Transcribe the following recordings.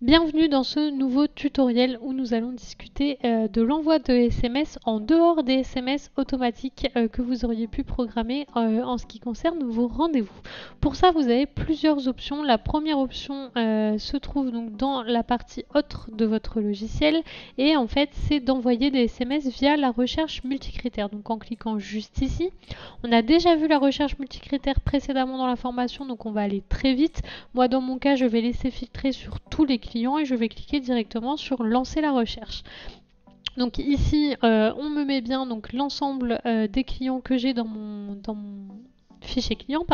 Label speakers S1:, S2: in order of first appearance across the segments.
S1: Bienvenue dans ce nouveau tutoriel où nous allons discuter de l'envoi de SMS en dehors des SMS automatiques que vous auriez pu programmer en ce qui concerne vos rendez-vous. Pour ça, vous avez plusieurs options. La première option se trouve donc dans la partie autre de votre logiciel et en fait, c'est d'envoyer des SMS via la recherche multicritère. Donc en cliquant juste ici, on a déjà vu la recherche multicritère précédemment dans la formation, donc on va aller très vite. Moi, dans mon cas, je vais laisser filtrer sur tous les clients et je vais cliquer directement sur lancer la recherche. Donc ici, on me met bien donc l'ensemble des clients que j'ai dans mon fichier client,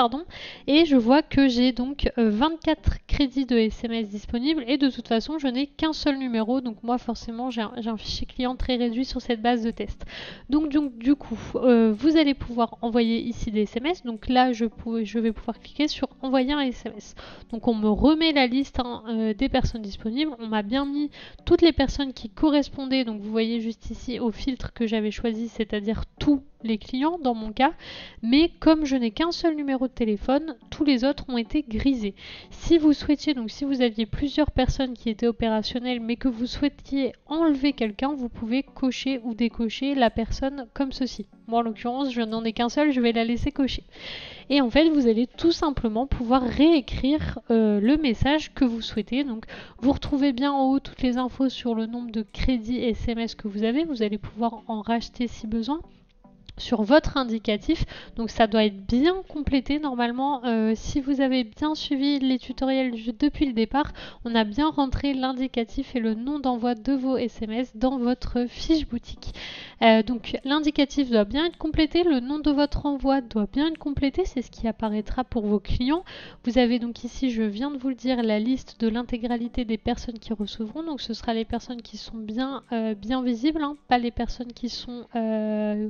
S1: et je vois que j'ai donc 24 crédits de SMS disponibles et de toute façon je n'ai qu'un seul numéro, donc moi forcément j'ai un fichier client très réduit sur cette base de test. Donc du coup vous allez pouvoir envoyer ici des SMS, donc là je vais pouvoir cliquer sur envoyer un SMS. Donc on me remet la liste des personnes disponibles, on m'a bien mis toutes les personnes qui correspondaient, donc vous voyez juste ici au filtre que j'avais choisi, c'est-à-dire tous les clients dans mon cas, mais comme je n'ai qu'un seul numéro de téléphone, tous les autres ont été grisés. Si vous souhaitiez, donc si vous aviez plusieurs personnes qui étaient opérationnelles mais que vous souhaitiez enlever quelqu'un, vous pouvez cocher ou décocher la personne comme ceci. Moi en l'occurrence je n'en ai qu'un seul, je vais la laisser cocher. Et en fait vous allez tout simplement pouvoir réécrire le message que vous souhaitez. Donc vous retrouvez bien en haut toutes les infos sur le nombre de crédits SMS que vous avez, vous allez pouvoir en racheter si besoin sur votre indicatif, donc ça doit être bien complété normalement. Si vous avez bien suivi les tutoriels depuis le départ, on a bien rentré l'indicatif et le nom d'envoi de vos SMS dans votre fiche boutique. Donc l'indicatif doit bien être complété, le nom de votre envoi doit bien être complété, c'est ce qui apparaîtra pour vos clients. Vous avez donc ici, je viens de vous le dire, la liste de l'intégralité des personnes qui recevront, donc ce sera les personnes qui sont bien visibles, pas les personnes qui sont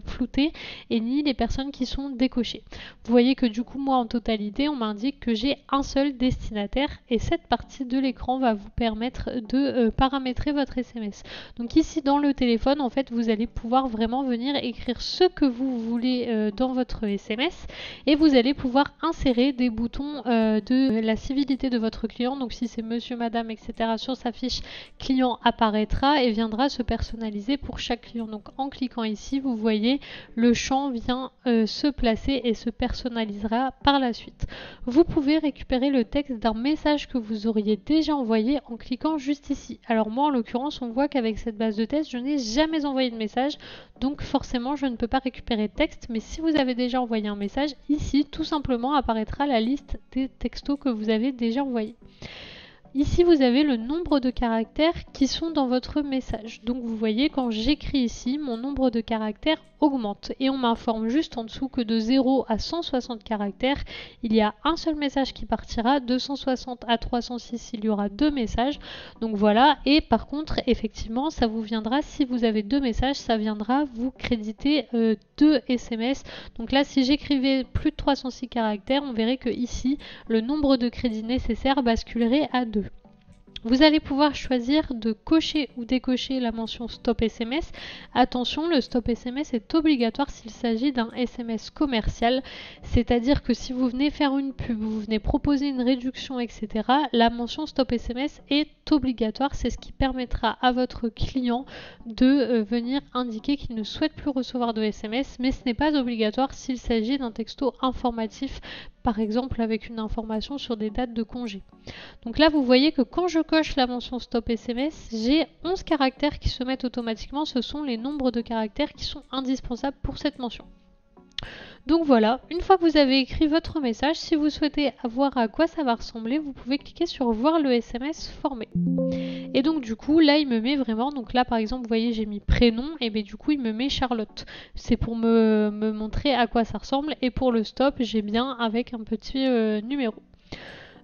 S1: floutées et ni les personnes qui sont décochées. Vous voyez que du coup moi en totalité on m'indique que j'ai un seul destinataire et cette partie de l'écran va vous permettre de paramétrer votre SMS. Donc ici dans le téléphone en fait vous allez pouvoir vraiment venir écrire ce que vous voulez dans votre SMS et vous allez pouvoir insérer des boutons de la civilité de votre client. Donc si c'est monsieur, madame, etc. sur sa fiche client apparaîtra et viendra se personnaliser pour chaque client. Donc en cliquant ici vous voyez le champ vient se placer et se personnalisera par la suite. Vous pouvez récupérer le texte d'un message que vous auriez déjà envoyé en cliquant juste ici. Alors moi en l'occurrence on voit qu'avec cette base de test je n'ai jamais envoyé de message, donc forcément je ne peux pas récupérer de texte, mais si vous avez déjà envoyé un message, ici tout simplement apparaîtra la liste des textos que vous avez déjà envoyés. Ici, vous avez le nombre de caractères qui sont dans votre message. Donc vous voyez, quand j'écris ici, mon nombre de caractères augmente. Et on m'informe juste en dessous que de 0 à 160 caractères, il y a un seul message qui partira. De 160 à 306, il y aura 2 messages. Donc voilà. Et par contre, effectivement, ça vous viendra, si vous avez 2 messages, ça viendra vous créditer 2 SMS. Donc là, si j'écrivais plus de 306 caractères, on verrait que ici, le nombre de crédits nécessaires basculerait à 2. Vous allez pouvoir choisir de cocher ou décocher la mention Stop SMS. Attention, le Stop SMS est obligatoire s'il s'agit d'un SMS commercial, c'est-à-dire que si vous venez faire une pub, vous venez proposer une réduction, etc., la mention Stop SMS est obligatoire. C'est ce qui permettra à votre client de venir indiquer qu'il ne souhaite plus recevoir de SMS, mais ce n'est pas obligatoire s'il s'agit d'un texto informatif, par exemple avec une information sur des dates de congé. Donc là, vous voyez que quand je coche la mention Stop SMS, j'ai 11 caractères qui se mettent automatiquement. Ce sont les nombres de caractères qui sont indispensables pour cette mention. Donc voilà, une fois que vous avez écrit votre message, si vous souhaitez voir à quoi ça va ressembler, vous pouvez cliquer sur voir le SMS formé. Et donc du coup, là il me met vraiment, donc là par exemple, vous voyez j'ai mis prénom, et bien du coup il me met Charlotte. C'est pour me montrer à quoi ça ressemble, et pour le stop, j'ai bien avec un petit numéro.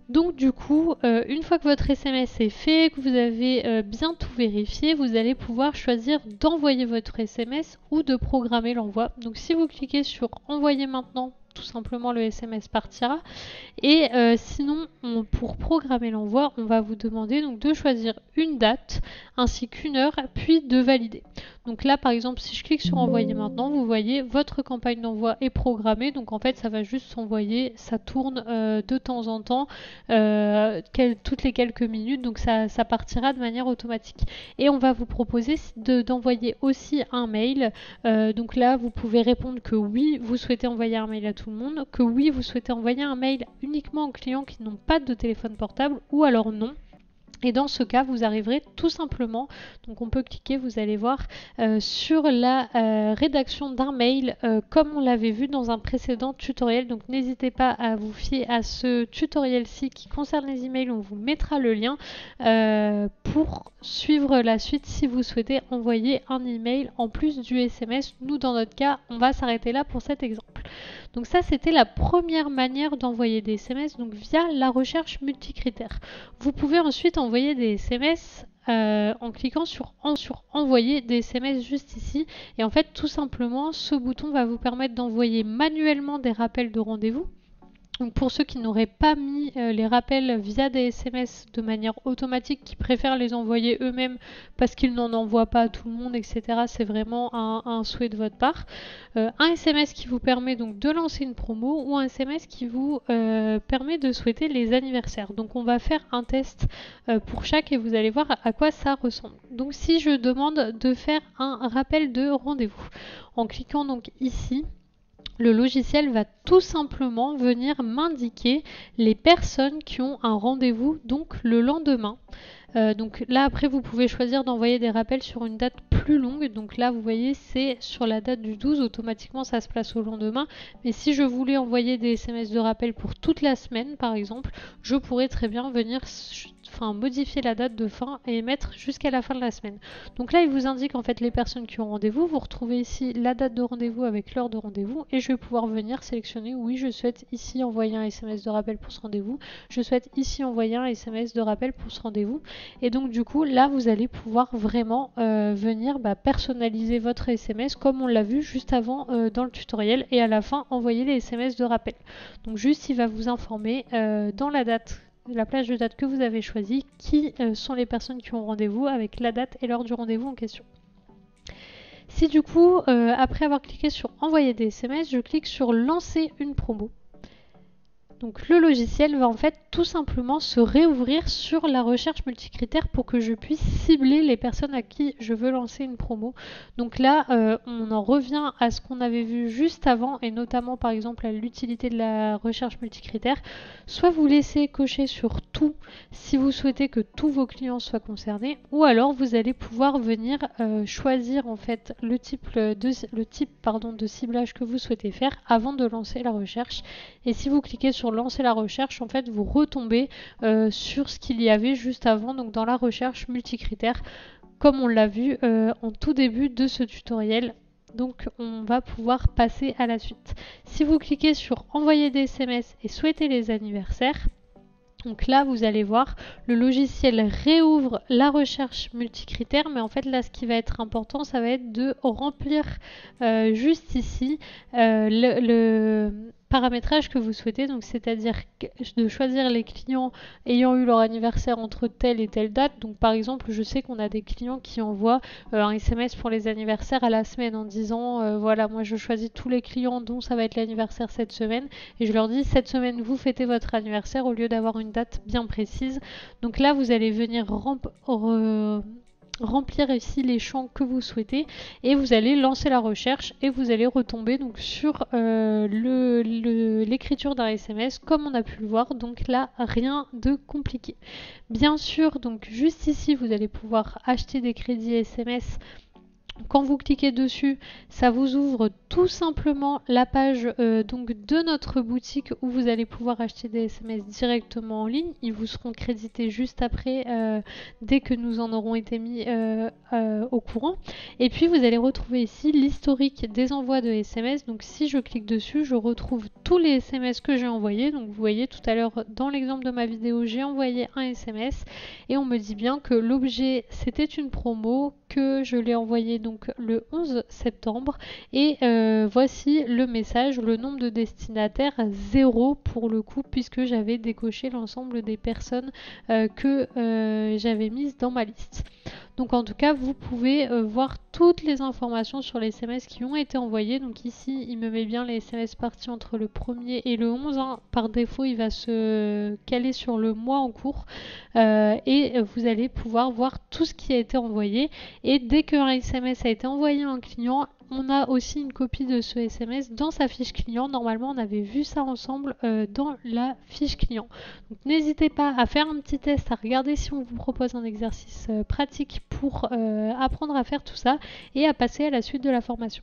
S1: Donc du coup, une fois que votre SMS est fait, que vous avez bien tout vérifié, vous allez pouvoir choisir d'envoyer votre SMS ou de programmer l'envoi. Donc si vous cliquez sur envoyer maintenant, tout simplement le SMS partira. Et sinon, pour programmer l'envoi, on va vous demander donc de choisir une date ainsi qu'une heure, puis de valider. Donc là par exemple si je clique sur envoyer maintenant, vous voyez votre campagne d'envoi est programmée, donc en fait ça va juste s'envoyer, ça tourne de temps en temps, toutes les quelques minutes, donc ça partira de manière automatique. Et on va vous proposer d'envoyer aussi un mail, donc là vous pouvez répondre que oui vous souhaitez envoyer un mail à tout le monde, que oui vous souhaitez envoyer un mail uniquement aux clients qui n'ont pas de téléphone portable, ou alors non. Et dans ce cas, vous arriverez tout simplement, donc on peut cliquer, vous allez voir, sur la rédaction d'un mail, comme on l'avait vu dans un précédent tutoriel. Donc n'hésitez pas à vous fier à ce tutoriel-ci qui concerne les emails, on vous mettra le lien pour suivre la suite si vous souhaitez envoyer un email en plus du SMS. Nous, dans notre cas, on va s'arrêter là pour cet exemple. Donc ça, c'était la première manière d'envoyer des SMS, donc via la recherche multicritère. Vous pouvez ensuite envoyer des SMS en cliquant sur envoyer des SMS juste ici. Et en fait, tout simplement, ce bouton va vous permettre d'envoyer manuellement des rappels de rendez-vous. Donc pour ceux qui n'auraient pas mis les rappels via des SMS de manière automatique, qui préfèrent les envoyer eux-mêmes parce qu'ils n'en envoient pas à tout le monde, etc. C'est vraiment un souhait de votre part. Un SMS qui vous permet donc de lancer une promo, ou un SMS qui vous permet de souhaiter les anniversaires. Donc on va faire un test pour chaque et vous allez voir à quoi ça ressemble. Donc si je demande de faire un rappel de rendez-vous, en cliquant donc ici, le logiciel va tout simplement venir m'indiquer les personnes qui ont un rendez-vous donc le lendemain. Donc là après vous pouvez choisir d'envoyer des rappels sur une date plus longue, donc là vous voyez c'est sur la date du 12, automatiquement ça se place au lendemain, mais si je voulais envoyer des SMS de rappel pour toute la semaine par exemple, je pourrais très bien venir modifier la date de fin et mettre jusqu'à la fin de la semaine. Donc là il vous indique en fait les personnes qui ont rendez-vous, vous retrouvez ici la date de rendez-vous avec l'heure de rendez-vous, et je vais pouvoir venir sélectionner oui je souhaite ici envoyer un SMS de rappel pour ce rendez-vous, je souhaite ici envoyer un SMS de rappel pour ce rendez-vous. Et donc du coup là vous allez pouvoir vraiment venir personnaliser votre SMS comme on l'a vu juste avant dans le tutoriel, et à la fin envoyer les SMS de rappel. Donc juste il va vous informer dans la date, la plage de date que vous avez choisie, qui sont les personnes qui ont rendez-vous avec la date et l'heure du rendez-vous en question. Si du coup après avoir cliqué sur envoyer des SMS, je clique sur lancer une promo, donc le logiciel va en fait tout simplement se réouvrir sur la recherche multicritère pour que je puisse cibler les personnes à qui je veux lancer une promo. Donc là, on en revient à ce qu'on avait vu juste avant, et notamment par exemple à l'utilité de la recherche multicritère. Soit vous laissez cocher sur tout si vous souhaitez que tous vos clients soient concernés, ou alors vous allez pouvoir venir choisir en fait le type de ciblage que vous souhaitez faire avant de lancer la recherche. Et si vous cliquez sur lancer la recherche, en fait vous retombez sur ce qu'il y avait juste avant, donc dans la recherche multicritère, comme on l'a vu en tout début de ce tutoriel. Donc on va pouvoir passer à la suite. Si vous cliquez sur envoyer des SMS et souhaiter les anniversaires, donc là vous allez voir le logiciel réouvre la recherche multicritère, mais en fait là ce qui va être important, ça va être de remplir juste ici le paramétrage que vous souhaitez, donc c'est-à-dire de choisir les clients ayant eu leur anniversaire entre telle et telle date. Donc par exemple je sais qu'on a des clients qui envoient un SMS pour les anniversaires à la semaine en disant voilà, moi je choisis tous les clients dont ça va être l'anniversaire cette semaine, et je leur dis cette semaine vous fêtez votre anniversaire, au lieu d'avoir une date bien précise. Donc là vous allez venir remplir ici les champs que vous souhaitez, et vous allez lancer la recherche et vous allez retomber donc sur l'écriture d'un SMS comme on a pu le voir. Donc là rien de compliqué. Bien sûr, donc juste ici vous allez pouvoir acheter des crédits SMS. Quand vous cliquez dessus, ça vous ouvre tout simplement la page donc de notre boutique, où vous allez pouvoir acheter des SMS directement en ligne. Ils vous seront crédités juste après, dès que nous en aurons été mis au courant. Et puis vous allez retrouver ici l'historique des envois de SMS. Donc si je clique dessus, je retrouve tous les SMS que j'ai envoyés. Donc vous voyez tout à l'heure dans l'exemple de ma vidéo, j'ai envoyé un SMS et on me dit bien que l'objet c'était une promo, que je l'ai envoyé donc le 11 septembre, et voici le message, le nombre de destinataires 0 pour le coup, puisque j'avais décoché l'ensemble des personnes que j'avais mises dans ma liste. Donc en tout cas, vous pouvez voir toutes les informations sur les SMS qui ont été envoyés. Donc ici, il me met bien les SMS partis entre le 1er et le 11. Hein. Par défaut, il va se caler sur le mois en cours. Et vous allez pouvoir voir tout ce qui a été envoyé. Et dès qu'un SMS a été envoyé à un client, on a aussi une copie de ce SMS dans sa fiche client. Normalement, on avait vu ça ensemble dans la fiche client. Donc n'hésitez pas à faire un petit test, à regarder si on vous propose un exercice pratique pour apprendre à faire tout ça et à passer à la suite de la formation.